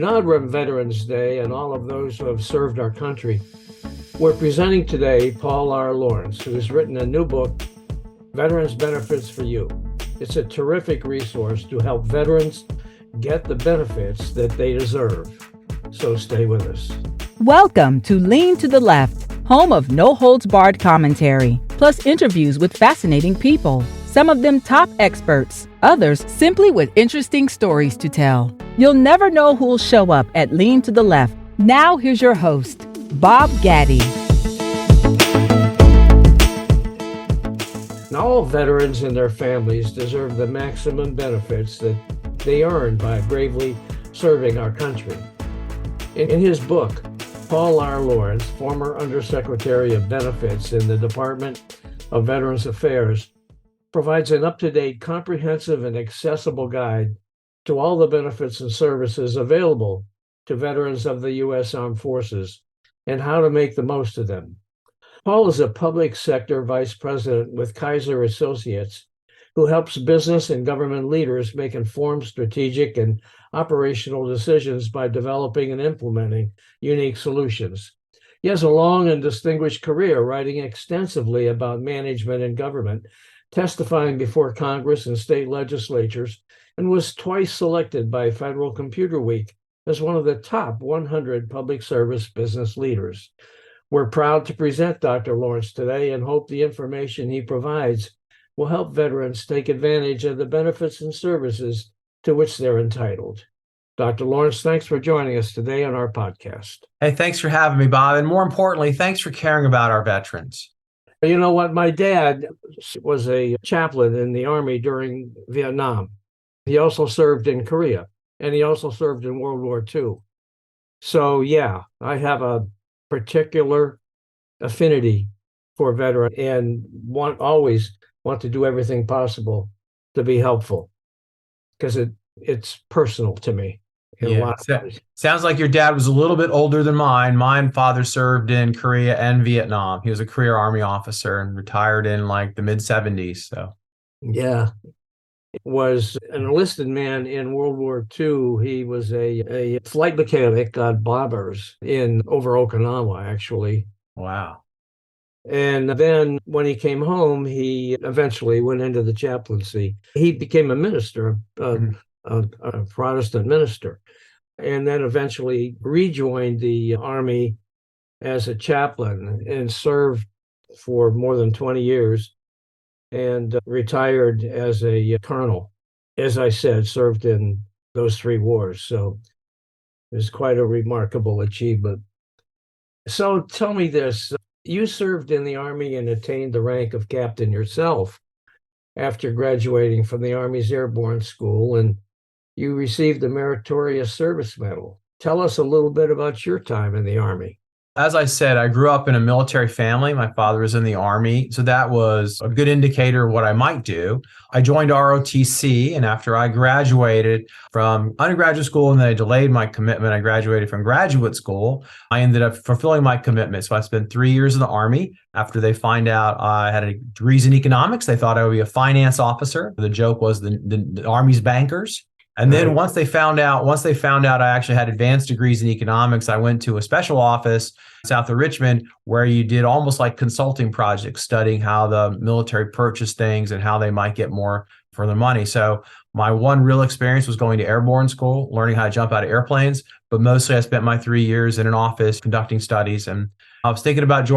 honor of Veterans Day and all of those who have served our country, we're presenting today Paul R. Lawrence, who has written a new book, Veterans Benefits for You. It's a terrific resource to help veterans get the benefits that they deserve. So stay with us. Welcome to Lean to the Left, home of no-holds-barred commentary, plus interviews with fascinating people, some of them top experts, others simply with interesting stories to tell. You'll never know who'll show up at Lean to the Left. Now here's your host, Bob Gaddy. Now, all veterans and their families deserve the maximum benefits that they earn by bravely serving our country. In his book, Paul R. Lawrence, former Undersecretary of Benefits in the Department of Veterans Affairs, provides an up-to-date, comprehensive, and accessible guide to all the benefits and services available to veterans of the U.S. Armed Forces and how to make the most of them. Paul is a public sector vice president with Kaiser Associates, who helps business and government leaders make informed strategic and operational decisions by developing and implementing unique solutions. He has a long and distinguished career writing extensively about management and government, testifying before Congress and state legislatures, and was twice selected by Federal Computer Week as one of the top 100 public service business leaders. We're proud to present Dr. Lawrence today and hope the information he provides will help veterans take advantage of the benefits and services to which they're entitled. Dr. Lawrence, thanks for joining us today on our podcast. Hey, thanks for having me, Bob. And more importantly, thanks for caring about our veterans. You know what? My dad was a chaplain in the Army during Vietnam. He also served in Korea, and he also served in World War II. So, yeah, I have a particular affinity for veterans and always want to do everything possible to be helpful because it's personal to me. Sounds like your dad was a little bit older than mine. My father served in Korea and Vietnam. He was a career Army officer and retired in like the mid-70s. So, yeah, was an enlisted man in World War II. He was a flight mechanic on bombers over Okinawa, actually. Wow. And then when he came home, he eventually went into the chaplaincy. He became a minister, a Protestant minister, and then eventually rejoined the Army as a chaplain and served for more than 20 years and retired as a colonel. As I said, served in those 3 wars. So it was quite a remarkable achievement. So tell me this. You served in the Army and attained the rank of captain yourself after graduating from the Army's Airborne School, and you received the Meritorious Service Medal. Tell us a little bit about your time in the Army. As I said, I grew up in a military family. My father was in the Army, so that was a good indicator of what I might do. I joined ROTC, and after I graduated from undergraduate school and then I delayed my commitment, I graduated from graduate school. I ended up fulfilling my commitment. So I spent 3 years in the Army. After they find out I had degrees in economics, they thought I would be a finance officer. The joke was the Army's bankers. And then once they found out I actually had advanced degrees in economics, I went to a special office south of Richmond where you did almost like consulting projects, studying how the military purchased things and how they might get more for their money. So my one real experience was going to airborne school, learning how to jump out of airplanes. But mostly I spent my 3 years in an office conducting studies. And I was thinking about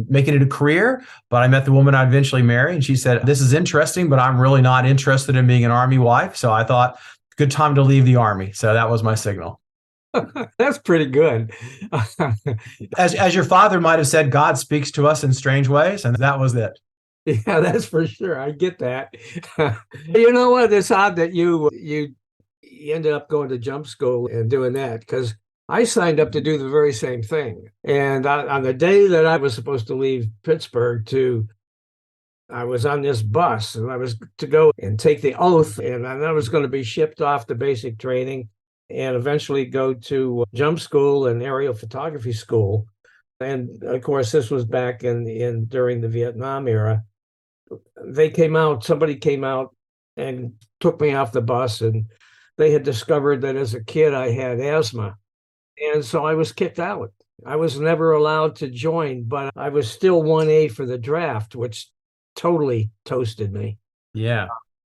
making it a career, but I met the woman I'd eventually marry. And she said, "This is interesting, but I'm really not interested in being an Army wife." So I thought, good time to leave the Army. So that was my signal. That's pretty good. As your father might have said, God speaks to us in strange ways, and that was it. Yeah, that's for sure. I get that. You know what? It's odd that you ended up going to jump school and doing that, because I signed up to do the very same thing. And on the day that I was supposed to leave Pittsburgh I was on this bus and I was to go and take the oath, and I was going to be shipped off to basic training and eventually go to jump school and aerial photography school. And of course, this was back during the Vietnam era. Somebody came out and took me off the bus, and they had discovered that as a kid I had asthma. And so I was kicked out. I was never allowed to join, but I was still 1A for the draft, which totally toasted me. Yeah.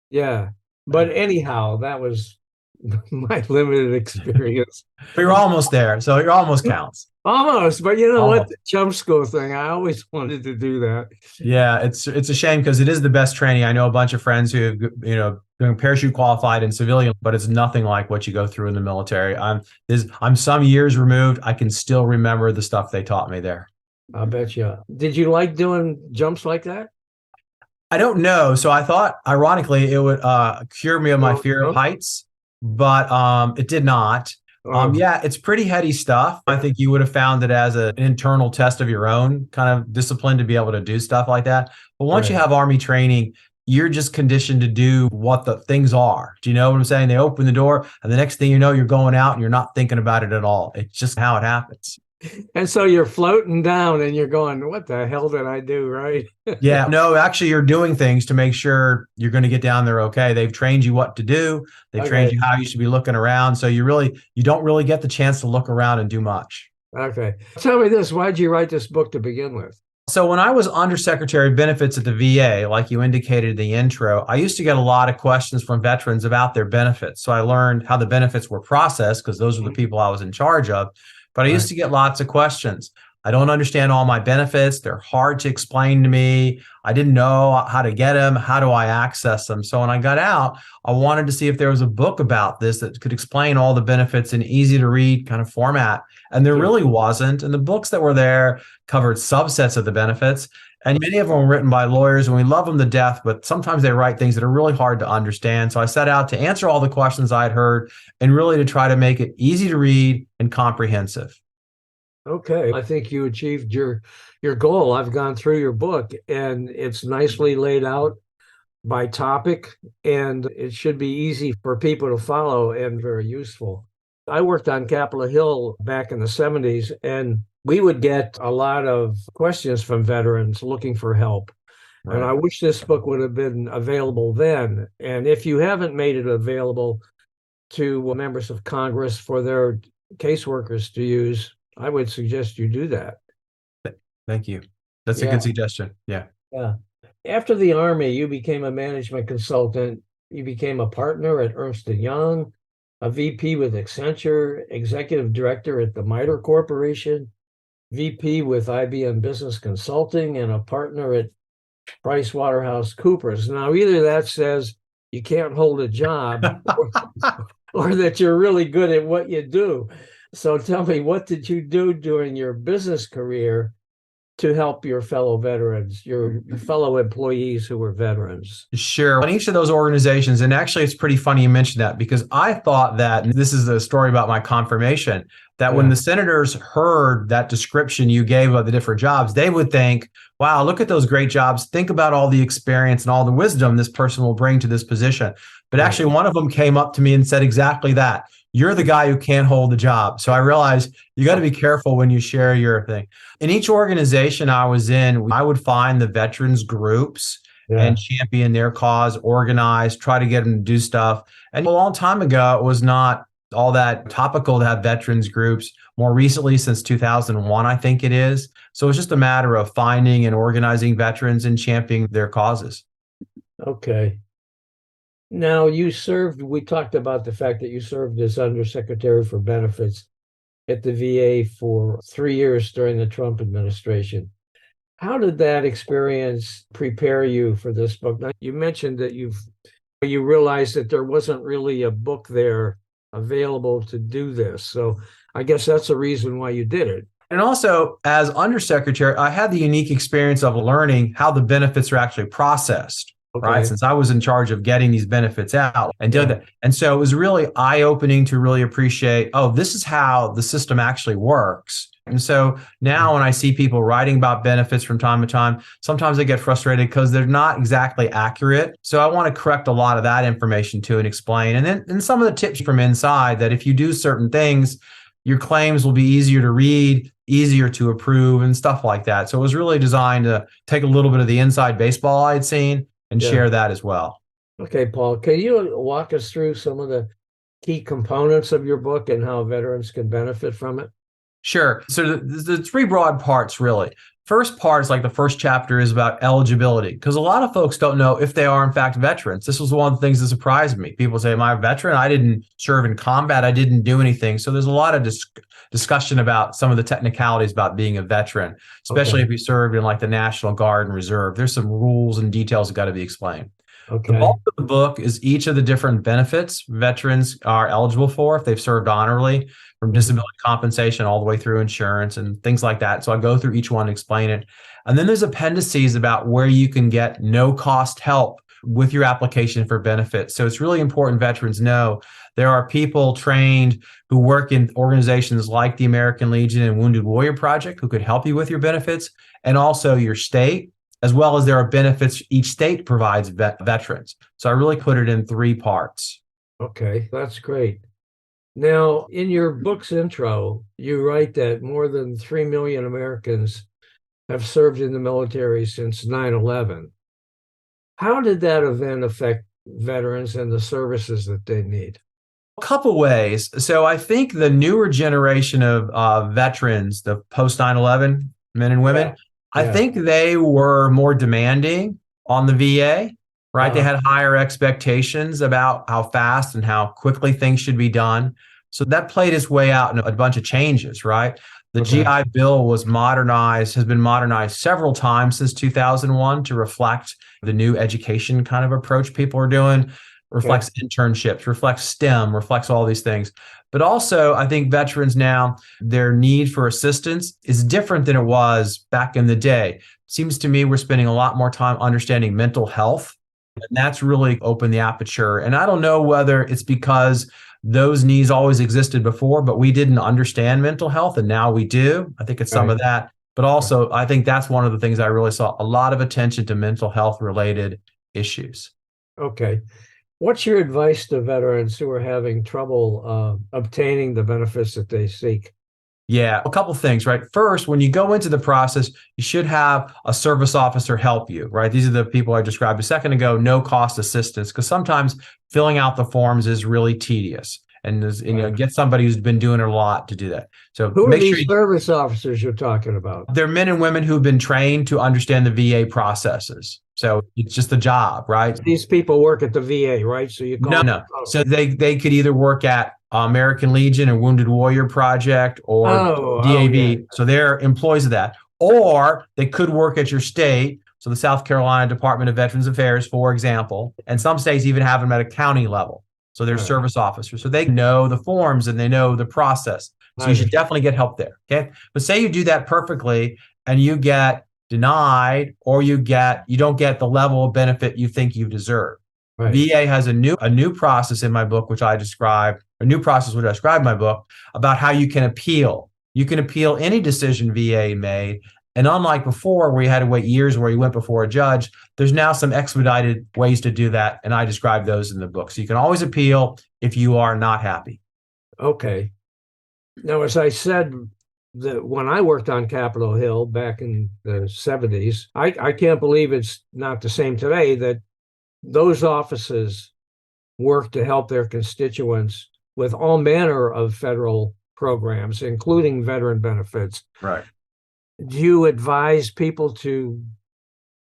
Yeah. But anyhow, that was my limited experience. But you're almost there. So you're almost counts. Almost, but you know Almost. what? The jump school thing, I always wanted to do that. Yeah, it's a shame because it is the best training. I know a bunch of friends who, doing parachute qualified in civilian, but it's nothing like what you go through in the military. I'm some years removed. I can still remember the stuff they taught me there. I bet you. Did you like doing jumps like that? I don't know. So I thought, ironically, it would cure me of my fear of heights, but it did not. Yeah, it's pretty heady stuff. I think you would have found it as an internal test of your own kind of discipline to be able to do stuff like that. But once you have Army training, you're just conditioned to do what the things are. Do you know what I'm saying? They open the door and the next thing you know, you're going out and you're not thinking about it at all. It's just how it happens. And so you're floating down and you're going, what the hell did I do, right? Yeah, no, actually you're doing things to make sure you're going to get down there okay. They've trained you what to do. They've trained you how you should be looking around. So you don't really get the chance to look around and do much. Okay. Tell me this, why'd you write this book to begin with? So when I was Undersecretary of Benefits at the VA, like you indicated in the intro, I used to get a lot of questions from veterans about their benefits. So I learned how the benefits were processed because those were the people I was in charge of. But I used to get lots of questions. I don't understand all my benefits. They're hard to explain to me. I didn't know how to get them. How do I access them? So when I got out, I wanted to see if there was a book about this that could explain all the benefits in easy to read kind of format. And there really wasn't. And the books that were there covered subsets of the benefits. And many of them were written by lawyers, and we love them to death, but sometimes they write things that are really hard to understand. So I set out to answer all the questions I'd heard and really to try to make it easy to read and comprehensive. Okay. I think you achieved your goal. I've gone through your book and it's nicely laid out by topic, and it should be easy for people to follow and very useful. I worked on Capitol Hill back in the 70s, and we would get a lot of questions from veterans looking for help. Right. And I wish this book would have been available then. And if you haven't made it available to members of Congress for their caseworkers to use, I would suggest you do that. Thank you. That's a good suggestion. Yeah. Yeah. After the Army, you became a management consultant. You became a partner at Ernst & Young, a VP with Accenture, executive director at the MITRE Corporation, VP with IBM Business Consulting, and a partner at PricewaterhouseCoopers. Now, either that says you can't hold a job or that you're really good at what you do. So tell me, what did you do during your business career to help your fellow veterans, your fellow employees who were veterans? Sure. On each of those organizations, and actually it's pretty funny you mentioned that, because I thought that, and this is a story about my confirmation, that when the senators heard that description you gave of the different jobs, they would think, wow, look at those great jobs. Think about all the experience and all the wisdom this person will bring to this position. But actually, one of them came up to me and said exactly that. You're the guy who can't hold the job. So I realized you got to be careful when you share your thing. In each organization I was in, I would find the veterans groups and champion their cause, organize, try to get them to do stuff. And a long time ago, it was not all that topical to have veterans groups. More recently, since 2001, I think it is. So it's just a matter of finding and organizing veterans and championing their causes. Okay. Now, we talked about the fact that you served as Undersecretary for Benefits at the VA for 3 years during the Trump administration. How did that experience prepare you for this book? Now, you mentioned that you realized that there wasn't really a book there available to do this. So I guess that's the reason why you did it. And also, as Undersecretary, I had the unique experience of learning how the benefits are actually processed. Okay. Right. Since I was in charge of getting these benefits out and doing that. And so it was really eye-opening to really appreciate, oh, this is how the system actually works. And so now when I see people writing about benefits from time to time, sometimes I get frustrated because they're not exactly accurate. So I want to correct a lot of that information too and explain. And then some of the tips from inside that if you do certain things, your claims will be easier to read, easier to approve and stuff like that. So it was really designed to take a little bit of the inside baseball I'd seen and share that as well. Okay, Paul, can you walk us through some of the key components of your book and how veterans can benefit from it? Sure. So the three broad parts, really. First part is like the first chapter is about eligibility, because a lot of folks don't know if they are in fact veterans. This was one of the things that surprised me. People say, am I a veteran? I didn't serve in combat. I didn't do anything. So there's a lot of discussion about some of the technicalities about being a veteran, especially if you served in like the National Guard and Reserve. There's some rules and details that got to be explained. The bulk of the book is each of the different benefits veterans are eligible for if they've served honorably, from disability compensation all the way through insurance and things like that. So I go through each one and explain it. And then there's appendices about where you can get no-cost help with your application for benefits. So it's really important veterans know there are people trained who work in organizations like the American Legion and Wounded Warrior Project who could help you with your benefits, and also your state, as well as there are benefits each state provides veterans. So I really put it in three parts. Okay, that's great. Now, in your book's intro, you write that more than 3 million Americans have served in the military since 9/11. How did that event affect veterans and the services that they need? A couple ways. So I think the newer generation of veterans, the post 9/11 men and women, I think they were more demanding on the VA, right? They had higher expectations about how fast and how quickly things should be done. So that played its way out in a bunch of changes, right? The GI Bill was modernized, has been modernized several times since 2001 to reflect the new education kind of approach people are doing, reflects internships, reflects STEM, reflects all these things. But also, I think veterans now, their need for assistance is different than it was back in the day. It seems to me we're spending a lot more time understanding mental health, and that's really opened the aperture. And I don't know whether it's because those needs always existed before, but we didn't understand mental health, and now we do. I think it's some of that. But also, I think that's one of the things I really saw, a lot of attention to mental health related issues. Okay. What's your advice to veterans who are having trouble obtaining the benefits that they seek? Yeah, a couple things, right? First, when you go into the process, you should have a service officer help you, right? These are the people I described a second ago, no cost assistance, because sometimes filling out the forms is really tedious. And get somebody who's been doing it a lot to do that. So who are these service officers you're talking about? They're men and women who've been trained to understand the VA processes. So it's just a job, right? These people work at the VA, right? So you call no. So they could either work at American Legion and Wounded Warrior Project or DAV. So they're employees of that. Or they could work at your state. So the South Carolina Department of Veterans Affairs, for example, and some states even have them at a county level. So they're service officers. So they know the forms and they know the process. So you should definitely get help there. Okay. But say you do that perfectly and you get denied, or you don't get the level of benefit you think you deserve. VA has a new process in my book, which I describe, a new process which I describe in my book about how you can appeal. You can appeal any decision VA made. And unlike before, where you had to wait years where you went before a judge, there's now some expedited ways to do that. And I describe those in the book. So you can always appeal if you are not happy. Okay. Now, as I said, when I worked on Capitol Hill back in the 70s, I can't believe it's not the same today, that those offices work to help their constituents with all manner of federal programs, including veteran benefits. Right. Do you advise people to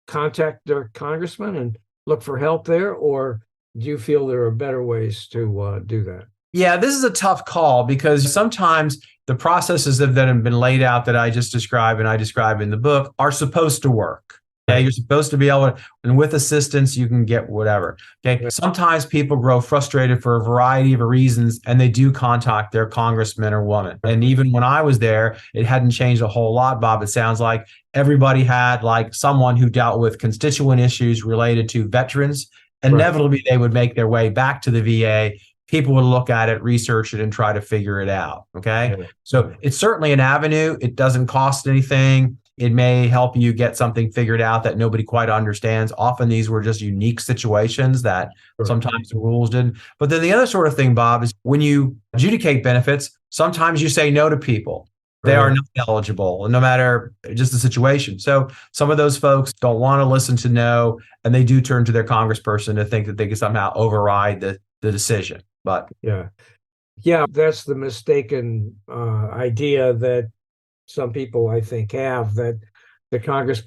contact their congressman and look for help there, or do you feel there are better ways to do that? Yeah, this is a tough call because sometimes the processes that have been laid out that I just described and I describe in the book are supposed to work. Okay, you're supposed to be able to, and with assistance, you can get whatever. Okay, sometimes people grow frustrated for a variety of reasons, and they do contact their congressman or woman. And even when I was there, it hadn't changed a whole lot, Bob. It sounds like everybody had like someone who dealt with constituent issues related to veterans. Inevitably, they would make their way back to the VA. People would look at it, research it, and try to figure it out. Okay, so it's certainly an avenue. It doesn't cost anything. It may help you get something figured out that nobody quite understands. Often these were just unique situations that sometimes the rules didn't. But then the other sort of thing, Bob, is when you adjudicate benefits, sometimes you say no to people. They are not eligible, no matter just the situation. So some of those folks don't want to listen to no, and they do turn to their congressperson to think that they can somehow override the decision. But Yeah. Yeah, that's the mistaken idea that some people, I think, have, that the Congress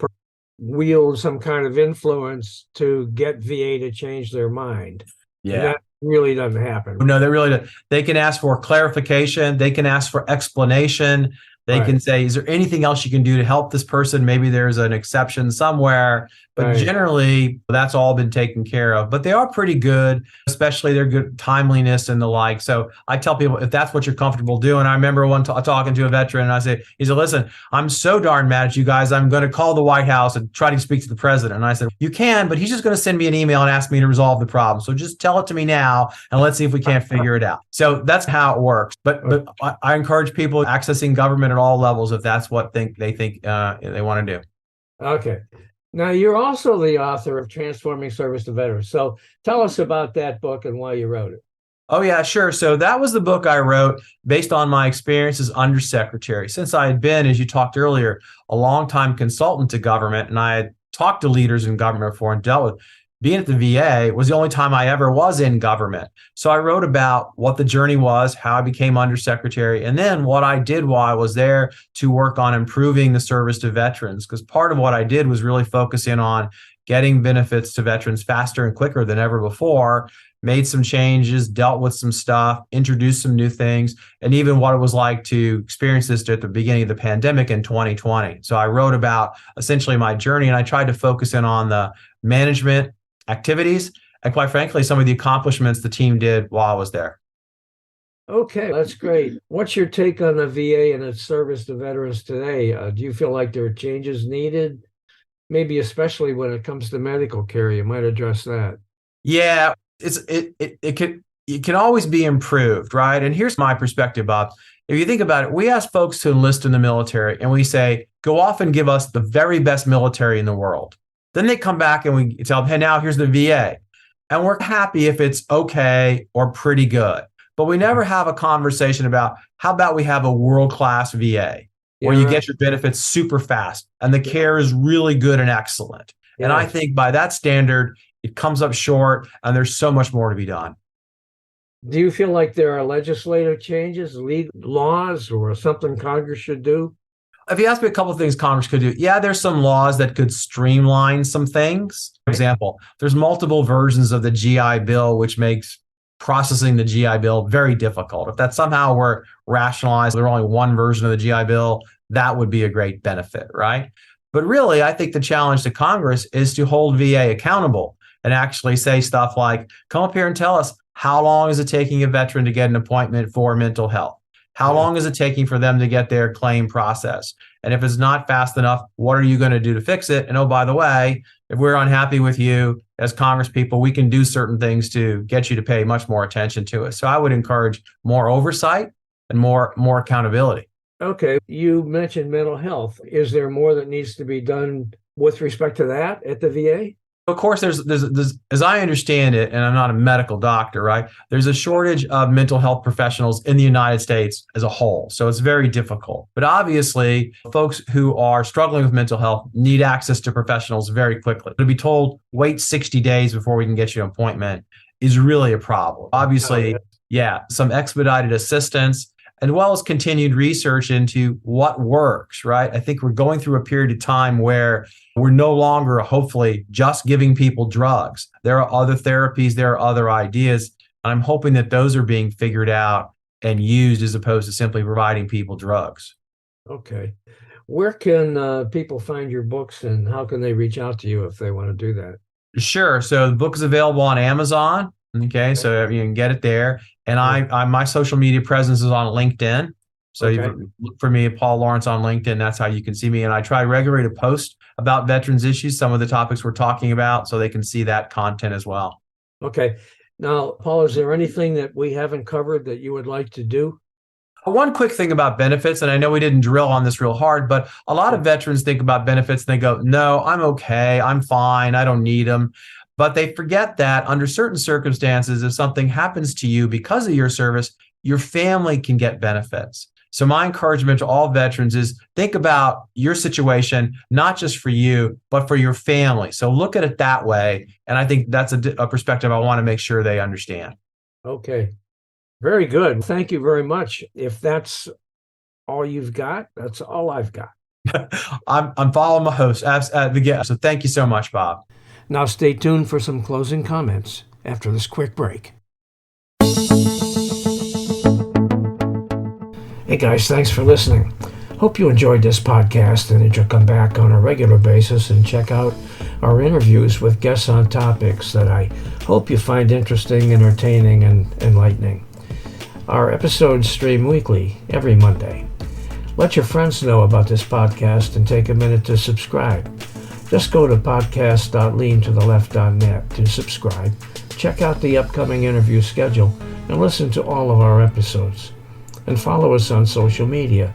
wields some kind of influence to get VA to change their mind. And yeah. that really doesn't happen. No, they really do. They can ask for clarification. They can ask for explanation. They Right, can say, is there anything else you can do to help this person? Maybe there's an exception somewhere. But right. generally, that's all been taken care of. But they are pretty good, especially their good timeliness and the like. So I tell people, if that's what you're comfortable doing. I remember one talking to a veteran, and he said, listen, I'm so darn mad at you guys. I'm going to call the White House and try to speak to the president. And I said, you can, but he's just going to send me an email and ask me to resolve the problem. So just tell it to me now, and let's see if we can't figure it out. So that's how it works. But I encourage people accessing government at all levels if that's what they think they want to do. Okay. Now, you're also the author of Transforming Service to Veterans. So tell us about that book and why you wrote it. Oh, yeah, sure. So that was the book I wrote based on my experience as undersecretary. Since I had been, as you talked earlier, a longtime consultant to government, and I had talked to leaders in government before and dealt with being at the VA was the only time I ever was in government. So I wrote about what the journey was, how I became undersecretary, and then what I did while I was there to work on improving the service to veterans. Because part of what I did was really focus in on getting benefits to veterans faster and quicker than ever before, made some changes, dealt with some stuff, introduced some new things, and even what it was like to experience this at the beginning of the pandemic in 2020. So I wrote about essentially my journey, and I tried to focus in on the management activities, and quite frankly, some of the accomplishments the team did while I was there. Okay, that's great. What's your take on the VA and its service to veterans today? Do you feel like there are changes needed? Maybe especially when it comes to medical care, you might address that. Yeah, it can always be improved, right? And here's my perspective, Bob. If you think about it, we ask folks to enlist in the military, and we say, go off and give us the very best military in the world. Then they come back and we tell them, hey, now here's the VA. And we're happy if it's okay or pretty good. But we never have a conversation about how about we have a world-class VA where you get your benefits super fast and the care is really good and excellent. Yeah. And I think by that standard, it comes up short and there's so much more to be done. Do you feel like there are legislative changes, laws, or something Congress should do? If you ask me a couple of things Congress could do, yeah, there's some laws that could streamline some things. For example, there's multiple versions of the GI Bill, which makes processing the GI Bill very difficult. If that somehow were rationalized, there's only one version of the GI Bill, that would be a great benefit, right? But really, I think the challenge to Congress is to hold VA accountable and actually say stuff like, come up here and tell us, how long is it taking a veteran to get an appointment for mental health? How long is it taking for them to get their claim processed? And if it's not fast enough, what are you going to do to fix it? And oh, by the way, if we're unhappy with you as Congress people, we can do certain things to get you to pay much more attention to it. So I would encourage more oversight and more accountability. Okay, you mentioned mental health. Is there more that needs to be done with respect to that at the VA? Of course, there's as I understand it, and I'm not a medical doctor, right? There's a shortage of mental health professionals in the United States as a whole. So it's very difficult. But obviously, folks who are struggling with mental health need access to professionals very quickly. To be told, wait 60 days before we can get you an appointment is really a problem. Obviously, some expedited assistance, as well as continued research into what works, right? I think we're going through a period of time where we're no longer, hopefully, just giving people drugs. There are other therapies, there are other ideas. And I'm hoping that those are being figured out and used as opposed to simply providing people drugs. Okay. Where can people find your books, and how can they reach out to you if they want to do that? Sure. So the book is available on Amazon. Okay. So you can get it there. And my social media presence is on LinkedIn. So you look for me, Paul Lawrence, on LinkedIn. That's how you can see me. And I try regularly to post about veterans issues, some of the topics we're talking about, so they can see that content as well. Okay. Now, Paul, is there anything that we haven't covered that you would like to do? One quick thing about benefits, and I know we didn't drill on this real hard, but a lot of veterans think about benefits and they go, no, I'm okay. I'm fine. I don't need them. But they forget that under certain circumstances, if something happens to you because of your service, your family can get benefits. So my encouragement to all veterans is think about your situation, not just for you, but for your family. So look at it that way. And I think that's a perspective I want to make sure they understand. Okay. Very good. Thank you very much. If that's all you've got, that's all I've got. I'm following my host at the guest. So thank you so much, Bob. Now stay tuned for some closing comments after this quick break. Hey guys, thanks for listening. Hope you enjoyed this podcast and that you'll come back on a regular basis and check out our interviews with guests on topics that I hope you find interesting, entertaining, and enlightening. Our episodes stream weekly, every Monday. Let your friends know about this podcast and take a minute to subscribe. Just go to podcast.leantotheleft.net to subscribe, check out the upcoming interview schedule, and listen to all of our episodes. And follow us on social media.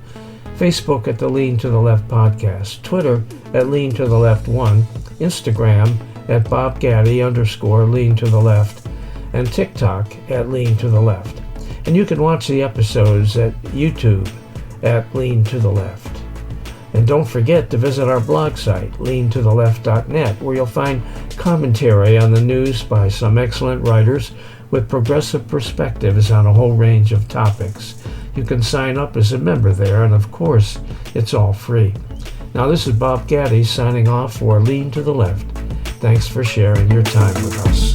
Facebook at the Lean to the Left Podcast, Twitter at Lean to the Left 1, Instagram at BobGaddy_Lean to the Left, and TikTok at Lean to the Left. And you can watch the episodes at YouTube at Lean to the Left. And don't forget to visit our blog site, leantotheleft.net, where you'll find commentary on the news by some excellent writers with progressive perspectives on a whole range of topics. You can sign up as a member there, and of course, it's all free. Now, this is Bob Gaddy signing off for Lean to the Left. Thanks for sharing your time with us.